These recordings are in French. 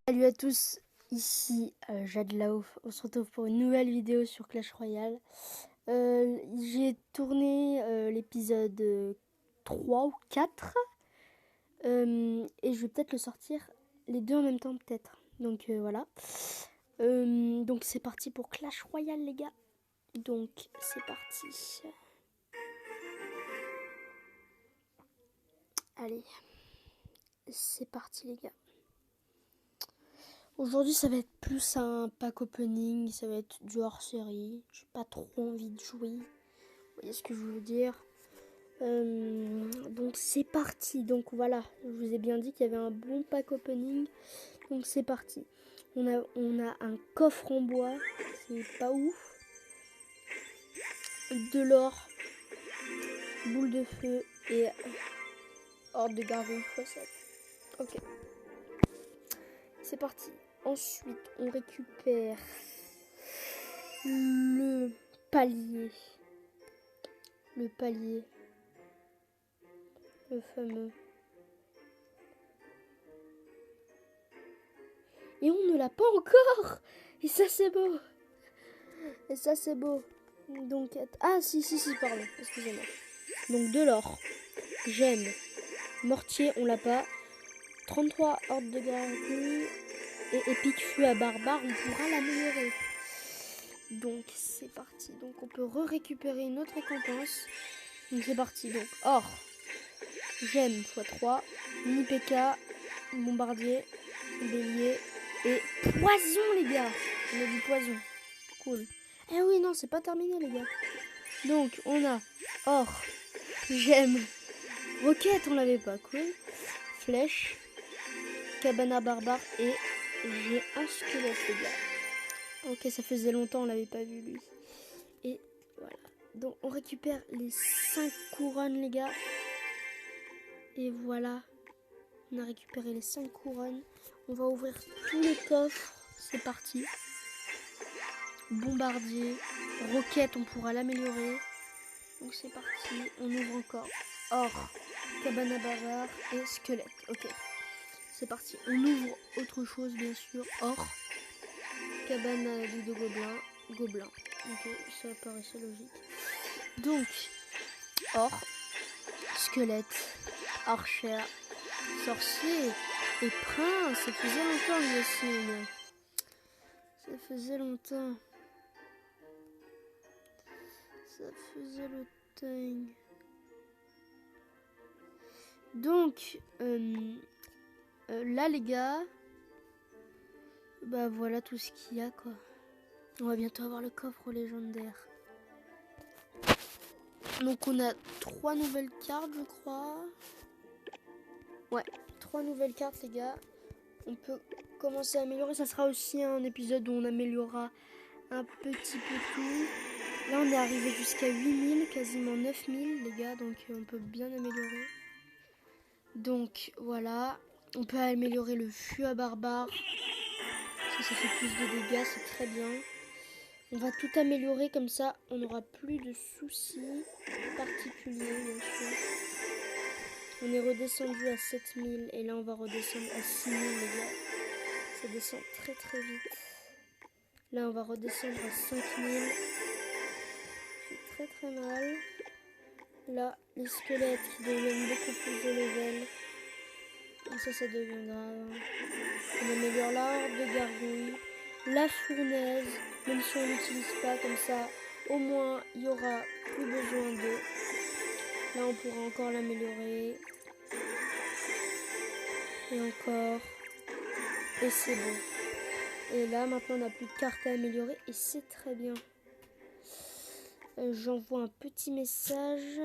Salut à tous, ici Jade Laouf. On se retrouve pour une nouvelle vidéo sur Clash Royale. J'ai tourné l'épisode 3 ou 4 et je vais peut-être le sortir les deux en même temps peut-être. Donc voilà. Donc c'est parti pour Clash Royale les gars. Donc c'est parti. Allez, c'est parti les gars. Aujourd'hui, ça va être plus un pack opening, ça va être du hors-série. J'ai pas trop envie de jouer. Vous voyez ce que je veux dire. Donc c'est parti. Donc voilà, je vous ai bien dit qu'il y avait un bon pack opening. Donc c'est parti. On a un coffre en bois, c'est pas ouf. De l'or, boule de feu et horde de gargouilles x7. Ok. C'est parti. Ensuite, on récupère le palier. Le palier. Le fameux. Et on ne l'a pas encore. Et ça, c'est beau. Et ça, c'est beau. Donc, ah, si, pardon. Excusez-moi. Donc, de l'or. Gemme. Mortier, on l'a pas. 33 hordes de gargouilles. Et épique feu à barbare, on pourra l'améliorer. Donc, c'est parti. Donc, on peut récupérer une autre récompense. Donc, c'est parti. Donc, or. Gemme x3. Mini PK. Bombardier. Bélier. Et poison, les gars. On a du poison. Cool. Eh oui, non, c'est pas terminé, les gars. Donc, on a or, gemme, roquette, on l'avait pas. Cool. Flèche, cabane à barbare et j'ai un squelette, les gars. Ok, ça faisait longtemps, on l'avait pas vu, lui. Et voilà. Donc, on récupère les 5 couronnes, les gars. Et voilà. On a récupéré les 5 couronnes. On va ouvrir tous les coffres. C'est parti. Bombardier, roquette, on pourra l'améliorer. Donc c'est parti, on ouvre encore or, cabane à barbare et squelette. Ok, c'est parti. On ouvre autre chose bien sûr. Or, cabane de gobelin. Ok, ça paraissait logique. Donc, or, squelette, archer, sorcier et prince. Ça faisait longtemps que j'essaye. Ça faisait longtemps. Ça faisait le temps. Donc, là les gars, bah voilà tout ce qu'il y a quoi. On va bientôt avoir le coffre légendaire. Donc on a 3 nouvelles cartes je crois. Ouais, 3 nouvelles cartes les gars. On peut commencer à améliorer. Ça sera aussi un épisode où on améliorera un petit peu tout. Là on est arrivé jusqu'à 8000, quasiment 9000 les gars. Donc on peut bien améliorer. Donc voilà. On peut améliorer le feu à barbare. Ça fait plus de dégâts, c'est très bien. On va tout améliorer comme ça, on n'aura plus de soucis particuliers, bien sûr. On est redescendu à 7000 et là on va redescendre à 6000 les gars. Ça descend très très vite. Là on va redescendre à 5000. C'est très très mal. Là, les squelettes qui deviennent beaucoup plus de level. Et ça devient grave. On améliore la horde de gargouilles. La fournaise, même si on l'utilise pas comme ça, au moins il y aura plus besoin d'eux. Là on pourra encore l'améliorer. Et encore. Et c'est bon. Et là maintenant on n'a plus de cartes à améliorer et c'est très bien. J'envoie un petit message.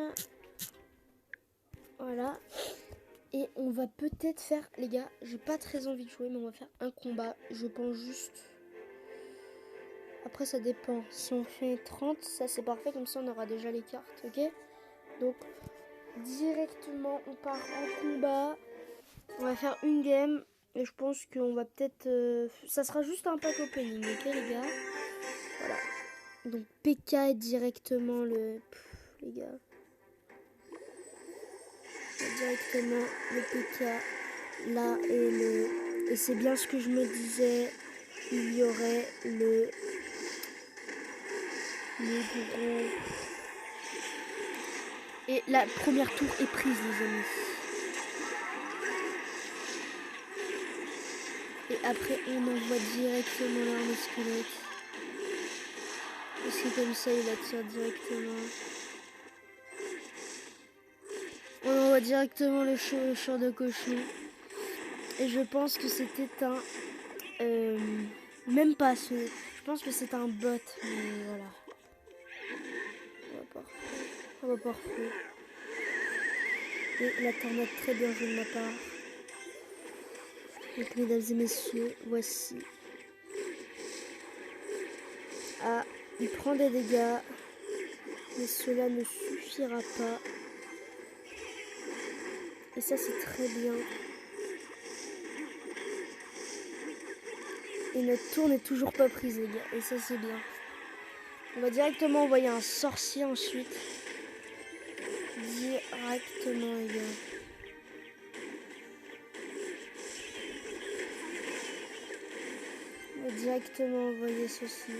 Voilà. Et on va peut-être faire, les gars, j'ai pas très envie de jouer, mais on va faire un combat. Je pense juste. Après, ça dépend. Si on fait 30, ça c'est parfait. Comme ça, on aura déjà les cartes, ok? Donc, directement, on part en combat. On va faire une game. Et je pense qu'on va peut-être... ça sera juste un pack opening, ok, les gars? Voilà. Donc, PK est directement le... les gars. Directement le PK. Là, et le Et c'est bien ce que je me disais. Il y aurait le gros... Et la première tour est prise, les amis. Et après, on envoie directement l'arme squelette. Parce que comme ça, il attire directement. On envoie directement le chevaucheur de cochon. Et je pense que c'était un... même pas, je pense que c'est un bot. Mais voilà. On va pas refaire. Et la tornade très bien jouée de ma part. Donc mesdames et messieurs, voici. Ah, il prend des dégâts. Mais cela ne suffira pas. Et ça c'est très bien. Et notre tour n'est toujours pas prise les gars. Et ça c'est bien. On va directement envoyer un sorcier ensuite. Directement les gars. On va directement envoyer ceci.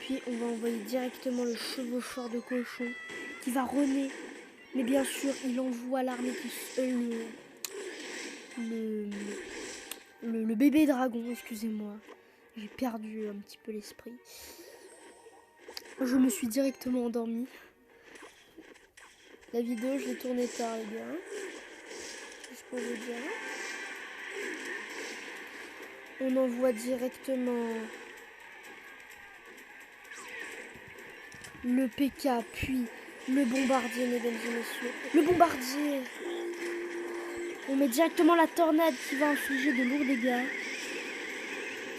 Puis on va envoyer directement le chevaucheur de cochon qui va renaître. Mais bien sûr, il envoie l'armée qui... le bébé dragon, excusez-moi. J'ai perdu un petit peu l'esprit. Je me suis directement endormie. La vidéo, je l'ai tournée tard, les gars. Juste pour vous dire. On envoie directement le PK, puis le bombardier, mesdames et messieurs. Le bombardier. On met directement la tornade qui va infliger de lourds dégâts.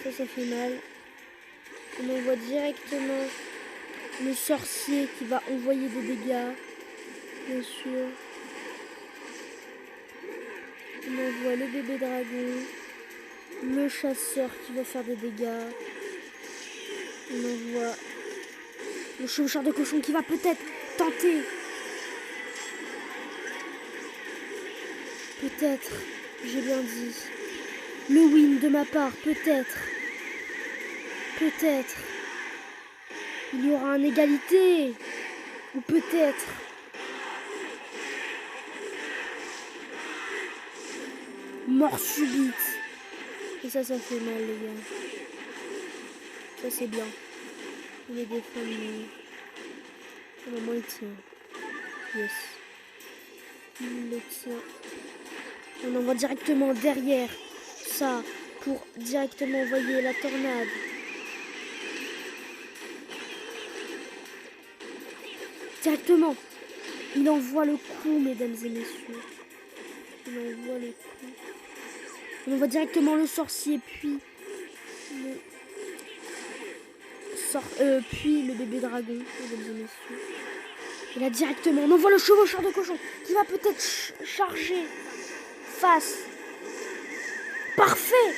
Ça fait mal. On envoie directement le sorcier qui va envoyer des dégâts. Bien sûr. On envoie le bébé dragon. Le chasseur qui va faire des dégâts. On envoie le chevaucheur de cochon qui va peut-être tenter. Peut-être, j'ai bien dit. Le win de ma part, peut-être. Peut-être. Il y aura une égalité. Ou peut-être. Mort subite. Et ça fait mal, les gars. Ça, c'est bien. Il est défendu. Au moment, il tient. Yes. Il le tient. On envoie directement derrière ça pour directement envoyer la tornade. Directement. Il envoie le coup, mesdames et messieurs. Il envoie le coup. On envoie directement le sorcier, puis le bébé dragon, mesdames et messieurs. Et là directement, on envoie le chevaucheur de cochon qui va peut-être charger face. Parfait.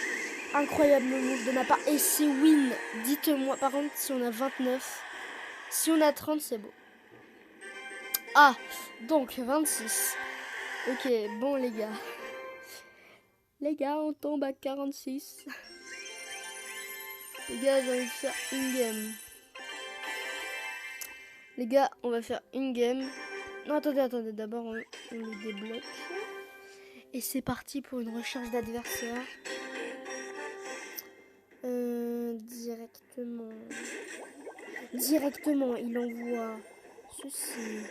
Incroyable move de ma part. Et c'est win. Dites-moi, par contre, si on a 29. Si on a 30, c'est beau. Ah, donc 26. Ok, bon les gars. Les gars, on tombe à 46. Les gars, j'ai envie de faire une game. Les gars, on va faire une game. Non, attendez. D'abord, on le débloque. Et c'est parti pour une recherche d'adversaire. Directement, il envoie ceci.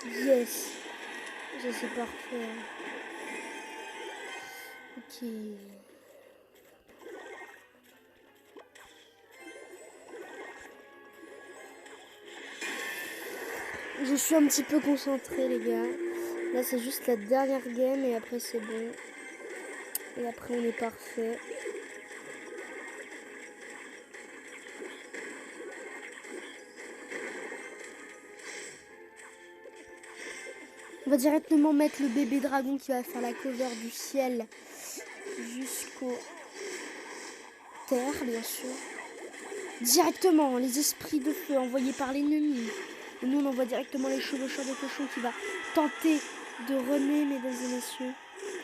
Yes. Ça, c'est parfait. Ok. Je suis un petit peu concentrée, les gars. Là, c'est juste la dernière game et après, c'est bon. Et après, on est parfait. On va directement mettre le bébé dragon qui va faire la cover du ciel jusqu'au terre, bien sûr. Directement, les esprits de feu envoyés par l'ennemi. Et nous, on envoie directement les chevaucheurs de cochon qui va tenter de runner, mesdames et messieurs.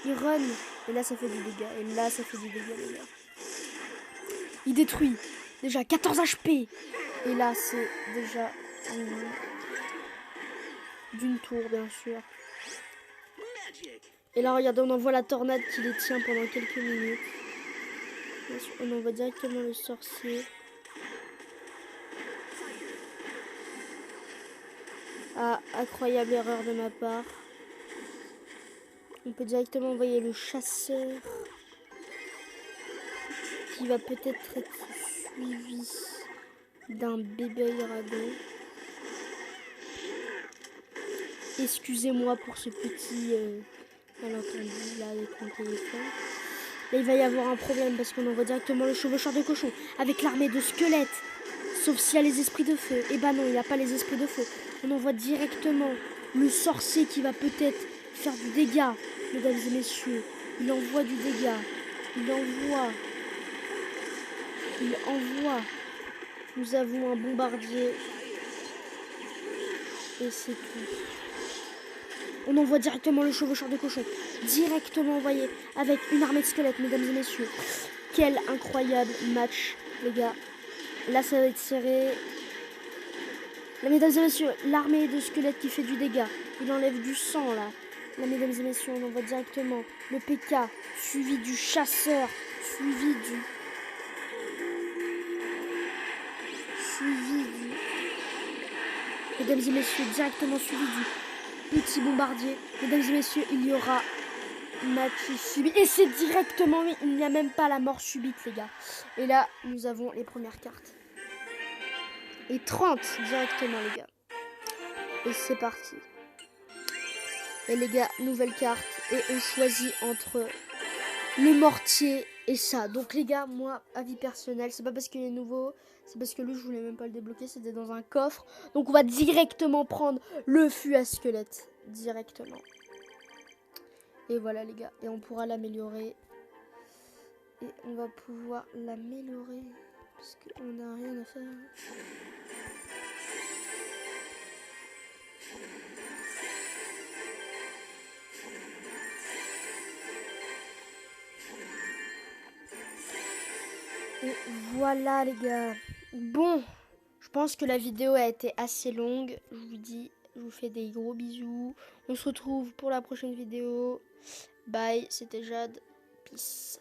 Il run. Et là, ça fait du dégât. Et là, ça fait du dégât, les gars. Il détruit. Déjà 14 HP. Et là, c'est déjà d'une tour, bien sûr. Et là, regardez, on envoie la tornade qui les tient pendant quelques minutes. On envoie directement le sorcier. Ah, incroyable erreur de ma part. On peut directement envoyer le chasseur qui va peut-être être suivi d'un bébé dragon. Excusez-moi pour ce petit malentendu là avec mon téléphone. Là, il va y avoir un problème parce qu'on envoie directement le chevaucheur de cochon avec l'armée de squelettes. Sauf s'il y a les esprits de feu. Et bah non, il n'y a pas les esprits de feu. On envoie directement le sorcier qui va peut-être faire du dégât, mesdames et messieurs. Il envoie du dégât. Il envoie. Nous avons un bombardier. Et c'est tout. On envoie directement le chevaucheur de cochon. Directement envoyé avec une armée de squelettes, mesdames et messieurs. Quel incroyable match, les gars. Là, ça va être serré. Là, mesdames et messieurs, l'armée de squelettes qui fait du dégât. Il enlève du sang, là. Là, mesdames et messieurs, on envoie directement le PK, suivi du chasseur, suivi du... Mesdames et messieurs, directement suivi du petit bombardier. Mesdames et messieurs, il y aura match subit. Et c'est directement, oui, il n'y a même pas la mort subite, les gars. Et là, nous avons les premières cartes. Et 30 directement, les gars. Et c'est parti. Et les gars, nouvelle carte. Et on choisit entre le mortier et ça. Donc les gars, moi, avis personnel, c'est pas parce qu'il est nouveau, c'est parce que lui, je voulais même pas le débloquer, c'était dans un coffre. Donc on va directement prendre le fût à squelette. Directement. Et voilà les gars. Et on pourra l'améliorer. Et on va pouvoir l'améliorer. Parce qu'on n'a rien à faire. Et voilà les gars. Bon, je pense que la vidéo a été assez longue. Je vous dis, je vous fais des gros bisous. On se retrouve pour la prochaine vidéo. Bye, c'était Jade. Peace.